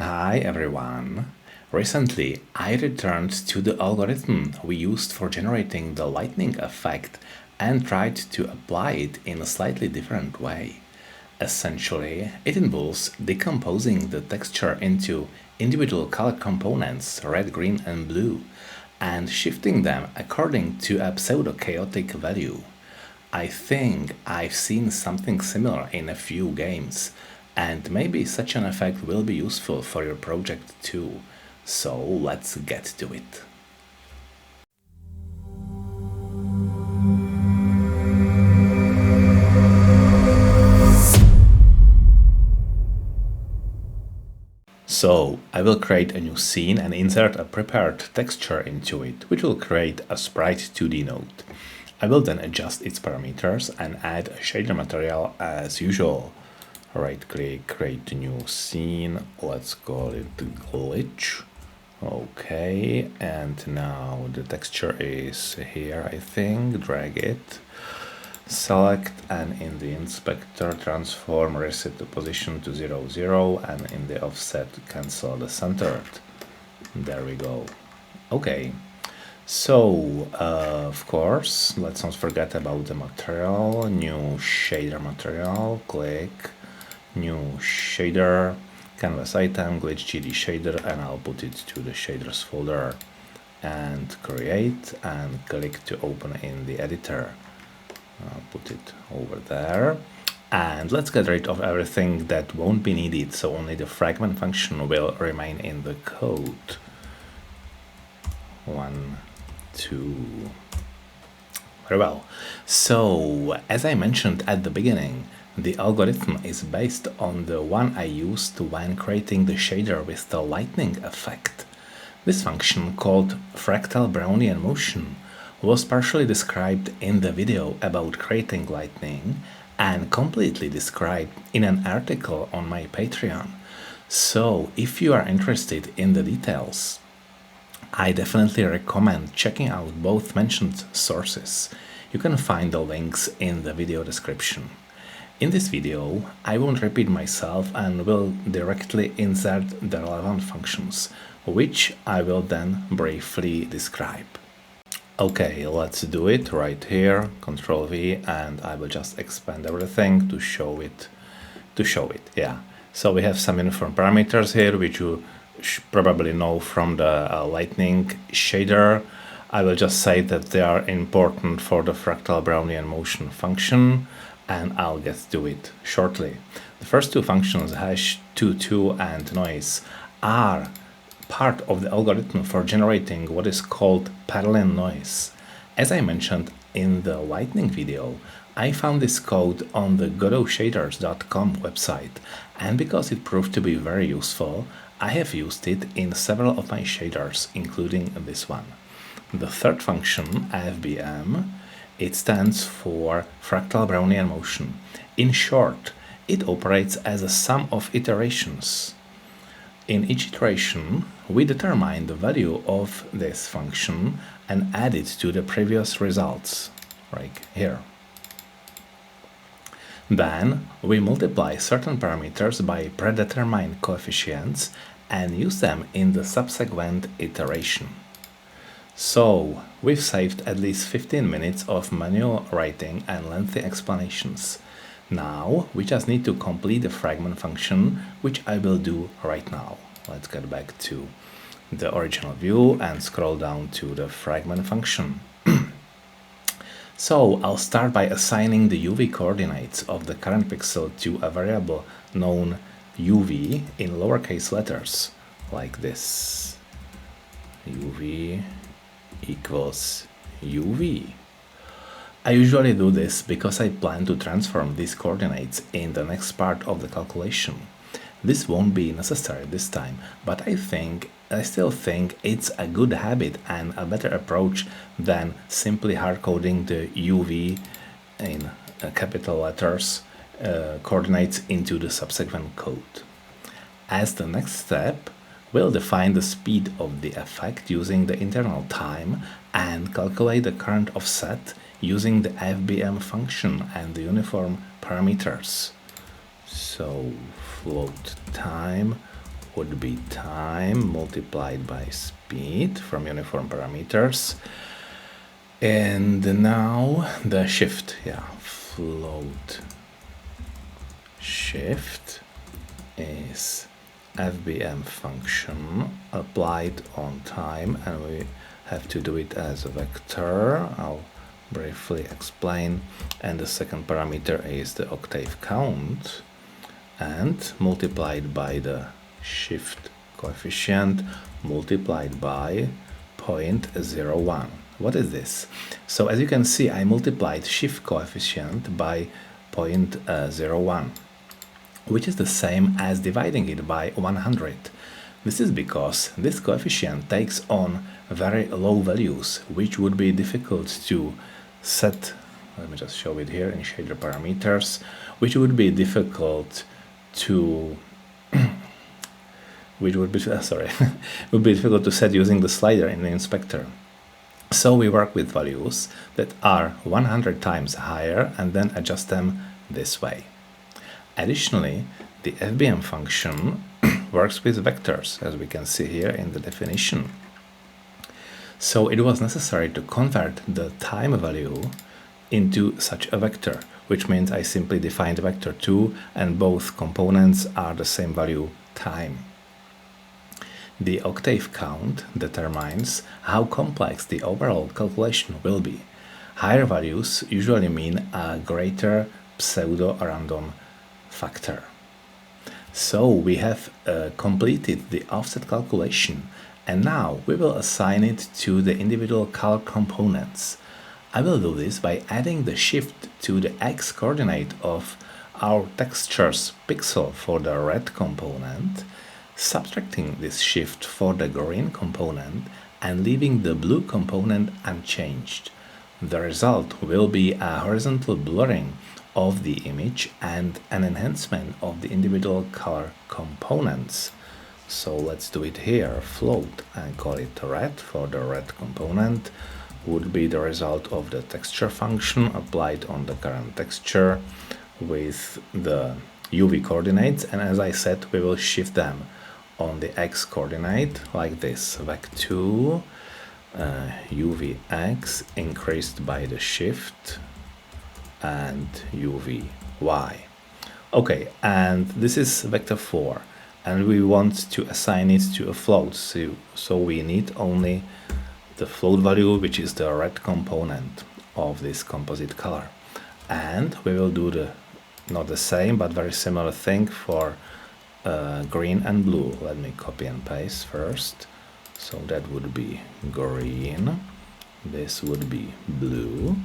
Hi everyone! Recently, I returned to the algorithm we used for generating the lightning effect and tried to apply it in a slightly different way. Essentially, it involves decomposing the texture into individual color components, red, green, and blue, and shifting them according to a pseudo-chaotic value. I think I've seen something similar in a few games, and maybe such an effect will be useful for your project too. So let's get to it. So I will create a new scene and insert a prepared texture into it, which will create a sprite 2D node. I will then adjust its parameters and add a shader material as usual. Right click, create a new scene, let's call it glitch. Okay, and now the texture is here, I think. Drag it, select, and in the inspector transform reset the position to 0, 0, and in the offset cancel the centered. There we go. Okay, so of course, let's not forget about the material. New shader material, click, new shader, canvas item, glitch GD shader, and I'll put it to the shaders folder and create and click to open in the editor. I'll put it over there. And let's get rid of everything that won't be needed, so only the fragment function will remain in the code. 1, 2. Very well. So, as I mentioned at the beginning, the algorithm is based on the one I used when creating the shader with the lightning effect. This function, called fractal Brownian motion, was partially described in the video about creating lightning and completely described in an article on my Patreon. So, if you are interested in the details, I definitely recommend checking out both mentioned sources. You can find the links in the video description. In this video, I won't repeat myself and will directly insert the relevant functions, which I will then briefly describe. Okay, let's do it right here, Ctrl V, and I will just expand everything to show it. Yeah. So we have some uniform parameters here, which you probably know from the lightning shader. I will just say that they are important for the fractal Brownian motion function, and I'll get to it shortly. The first two functions, hash22 and noise, are part of the algorithm for generating what is called parallel noise. As I mentioned in the lightning video, I found this code on the godotshaders.com website, and because it proved to be very useful, I have used it in several of my shaders, including this one. The third function, FBM, it stands for fractal Brownian motion. In short, it operates as a sum of iterations. In each iteration, we determine the value of this function and add it to the previous results, like here. Then we multiply certain parameters by predetermined coefficients and use them in the subsequent iteration. So, we've saved at least 15 minutes of manual writing and lengthy explanations. Now, we just need to complete the fragment function, which I will do right now. Let's get back to the original view and scroll down to the fragment function. So, I'll start by assigning the UV coordinates of the current pixel to a variable known UV in lowercase letters, like this. UV equals UV. I usually do this because I plan to transform these coordinates in the next part of the calculation. This won't be necessary this time, but I still think it's a good habit and a better approach than simply hard-coding the UV in capital letters coordinates into the subsequent code. As the next step, we'll define the speed of the effect using the internal time and calculate the current offset using the FBM function and the uniform parameters. So float time would be time multiplied by speed from uniform parameters. And now the shift, float shift is FBM function applied on time, and we have to do it as a vector. I'll briefly explain. And the second parameter is the octave count, and multiplied by the shift coefficient multiplied by 0.01. What is this? So as you can see, I multiplied shift coefficient by 0.01, which is the same as dividing it by 100. This is because this coefficient takes on very low values, which would be difficult to set. Let me just show it here in shader parameters, which would be difficult to would be difficult to set using the slider in the inspector. So we work with values that are 100 times higher and then adjust them this way. Additionally, the FBM function works with vectors, as we can see here in the definition. So it was necessary to convert the time value into such a vector, which means I simply defined vector 2 and both components are the same value, time. The octave count determines how complex the overall calculation will be. Higher values usually mean a greater pseudo-random factor. So we have completed the offset calculation, and now we will assign it to the individual color components. I will do this by adding the shift to the x coordinate of our texture's pixel for the red component, subtracting this shift for the green component and leaving the blue component unchanged. The result will be a horizontal blurring of the image and an enhancement of the individual color components. So let's do it here. Float and call it red for the red component would be the result of the texture function applied on the current texture with the UV coordinates, and as I said, we will shift them on the x coordinate like this. Vec2 UVX increased by the shift and UVY. Okay, and this is vector 4, and we want to assign it to a float, so we need only the float value, which is the red component of this composite color. And we will do the not the same but very similar thing for green and blue. Let me copy and paste first. So that would be green, this would be blue,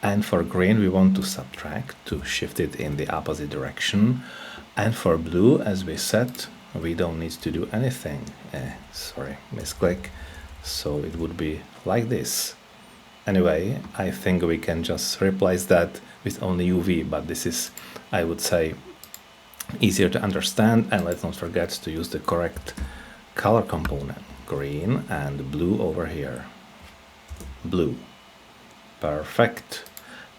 and for green we want to subtract to shift it in the opposite direction, and for blue, as we said, we don't need to do anything. Sorry, misclick. So it would be like this. Anyway, I think we can just replace that with only UV, but this is, I would say, easier to understand, and let's not forget to use the correct color component. Green and blue over here. Blue. Perfect.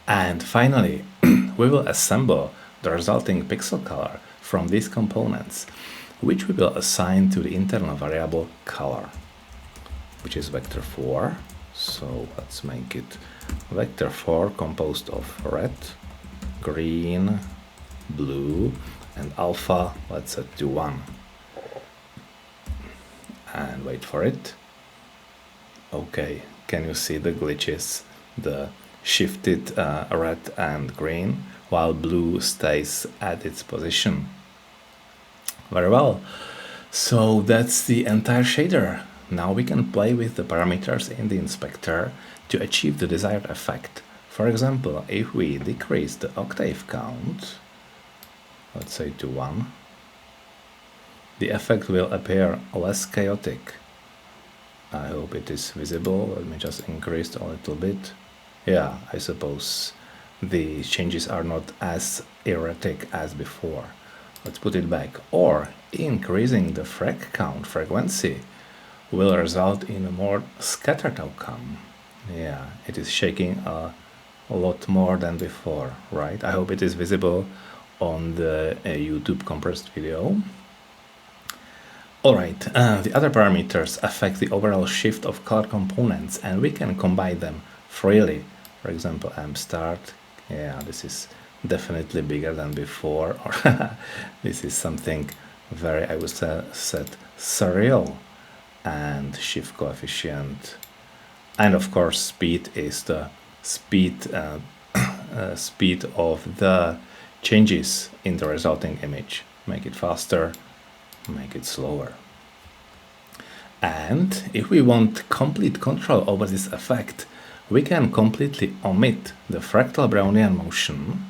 And finally, we will assemble the resulting pixel color from these components, which we will assign to the internal variable color, which is vector 4. So let's make it vector 4 composed of red, green, blue, and alpha. Let's set to 1. And wait for it. Okay, can you see the glitches? The shifted red and green, while blue stays at its position. Very well. So that's the entire shader. Now we can play with the parameters in the inspector to achieve the desired effect. For example, if we decrease the octave count, let's say to 1, the effect will appear less chaotic. I hope it is visible. Let me just increase a little bit. Yeah, I suppose the changes are not as erratic as before. Let's put it back. Or increasing the frag count, frequency, will result in a more scattered outcome. Yeah, it is shaking a lot more than before, right? I hope it is visible on the YouTube compressed video. Alright, the other parameters affect the overall shift of color components, and we can combine them freely. For example, start, yeah, this is definitely bigger than before, or this is something very, I would say, surreal. And shift coefficient, and of course speed is the speed speed of the changes in the resulting image. Make it faster, make it slower. And if we want complete control over this effect, we can completely omit the fractal Brownian motion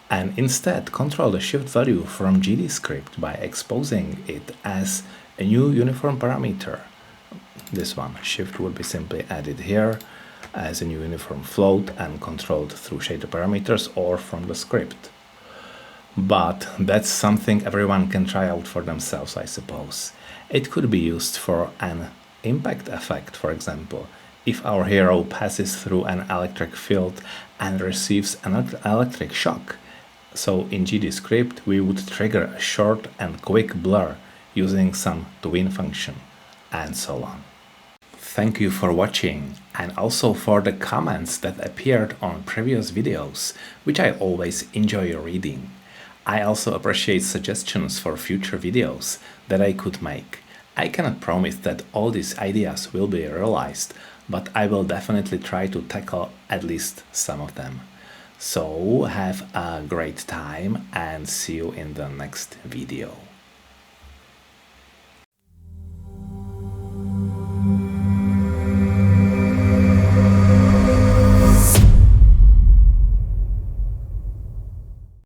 and instead control the shift value from GDScript by exposing it as a new uniform parameter. This one, shift, will be simply added here as a new uniform float and controlled through shader parameters or from the script. But that's something everyone can try out for themselves, I suppose. It could be used for an impact effect, for example. If our hero passes through an electric field and receives an electric shock, so in GDScript we would trigger a short and quick blur using some twin function, and so on. Thank you for watching, and also for the comments that appeared on previous videos, which I always enjoy reading. I also appreciate suggestions for future videos that I could make. I cannot promise that all these ideas will be realized, but I will definitely try to tackle at least some of them. So have a great time and see you in the next video.